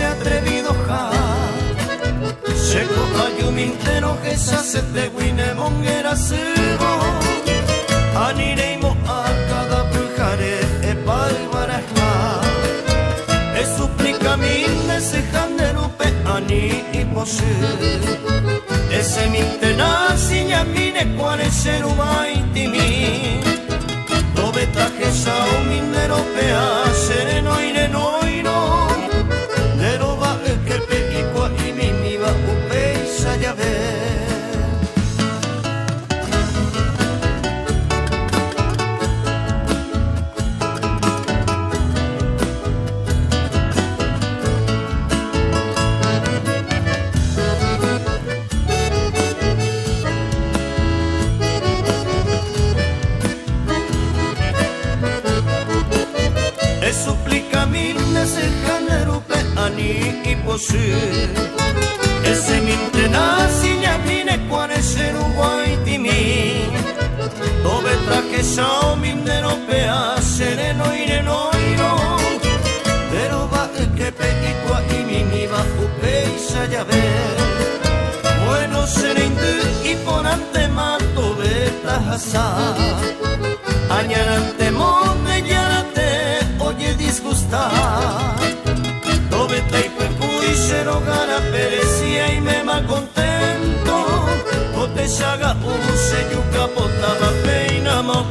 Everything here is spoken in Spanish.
atrevido ja. Seco ayumintero que se hace de Winemongera sebo. Anireimo a cada brujare e palvaraja. E suplica mine se janderupe ani y posu. Ese mintena sinya mine cuare serubai timi. Dove traje sao minero pea sereno irenoiro. Neroba que pe ikwa y mimi va upe sayave. Y posu ese mintena sinya mine cuare serubai timi. Dove traje sao mindero pea sereno irenoiro. Pero va que pe ikwa y mimi va upe sayave. Bueno sereindu y ponante mato beta hasa. Añarante monde yarate oye disgustar. Se rogara perecía y me mal contento. O te saga un se yuca potaba peina mo